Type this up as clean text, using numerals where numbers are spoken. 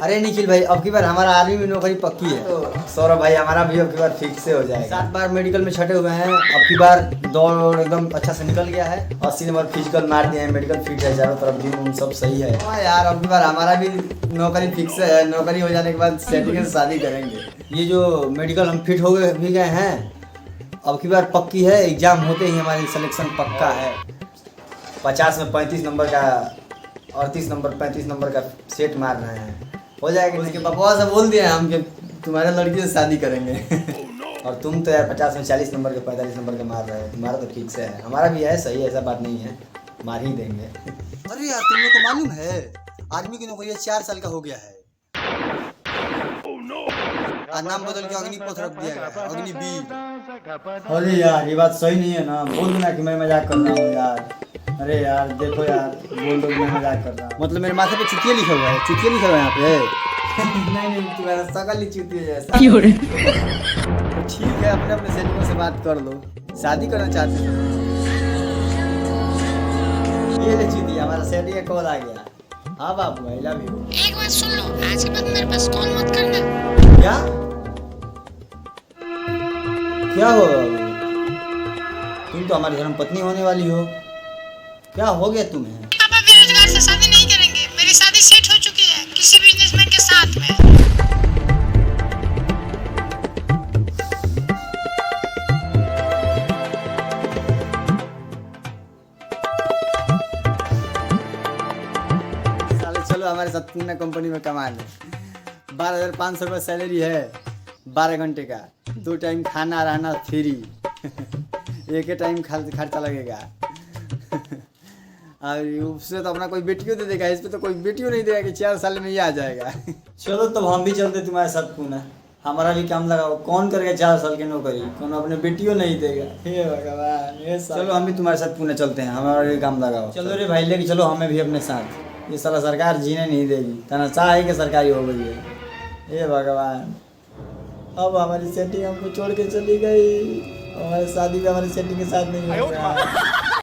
अरे निखिल भाई, अब की बार हमारा आर्मी में नौकरी पक्की है। तो सौरभ भाई, हमारा भी अब की बार फिक्स से हो जाएगा। 7 बार मेडिकल में छटे हुए हैं, अब की बार दौड़ एकदम अच्छा से निकल गया है। 80 नंबर फिजिकल मार दिए हैं, मेडिकल फिट है, चारों तरफ जिम सब सही है। हाँ यार, अब की बार हमारा भी नौकरी फिक्स है। नौकरी हो जाने के बाद सेटिंग से शादी करेंगे। ये जो मेडिकल हम फिट हो गए भी गए हैं, अब की बार पक्की है। एग्जाम होते ही हमारी सिलेक्शन पक्का है। 50 में 35 नंबर का, 38 नंबर 35 नंबर का सेट मार रहे हैं, हो जाएगा। उसके पापा से बोल दिए हम कि तुम्हारे लड़की से शादी करेंगे। और तुम तो यार 50 में 40 नंबर के 45 नंबर के मार रहे हो, तुम्हारा तो ठीक से है। हमारा भी है सही, ऐसा बात नहीं है, मार ही देंगे। अरे यार, तुम लोग को मालूम है आदमी की नौकरी 4 साल का हो गया है। नाम बदल के अग्निपथ रख दिया गया है, अग्निवीर। अरे यार, ये बात सही नहीं है ना, बोल देना कि मैं मजाक कर रहा हूँ यार। अरे यार देखो यार, बोल दो मैं मजाक कर रहा हूँ। मतलब मेरे माथे पे चुतिया लिखा हुआ है, चुतिया लिखा हुआ है यहाँ पे। नहीं, तुम्हारा शकल ही चुतिया जैसा। ठीक है, अपने अपने सेटिंगों से बात कर लो। शादी करना चाहते हो? ये ले चुतिया, हमारा सेटिंग कॉल आ गया। हाँ बाबू, आई लव यू। एक बात सुन लो, आज के बाद मेरे पास कॉल मत करना। क्या क्या हो? तुम तो हमारी धर्मपत्नी होने वाली हो, क्या हो गया तुम्हें? पापा बेरोजगार से शादी नहीं करेंगे। मेरी शादी सेट हो चुकी है किसी बिजनेसमैन के साथ में। साले चलो हमारे साथ पूना कंपनी में कमाने। 12,500 रुपये सैलरी है, 12 घंटे का, 2 टाइम खाना रहना फ्री। एक ही टाइम खर्चा लगेगा। और उससे तो अपना कोई बेटियों दे देगा, इस पे तो कोई बेटियों नहीं देगा कि 4 साल में ये आ जाएगा। चलो तब हम भी चलते तुम्हारे साथ पूना, हमारा भी काम लगाओ। कौन करेगा 4 साल की नौकरी, कौन अपने बेटियों नहीं देगा। हे भगवान, हे चलो हम भी तुम्हारे साथ पुणे चलते हैं, हमारा भी काम लगाओ। चलो रे भाई, लेके चलो हमें भी अपने साथ। ये साला सरकार जीने नहीं देगी, तनाशाह है कि सरकारी हो गई है। हे भगवान, अब हमारी सेटिंग हमको छोड़ के चली गई। हमारी शादी भी हमारी सेटिंग के साथ नहीं होगा।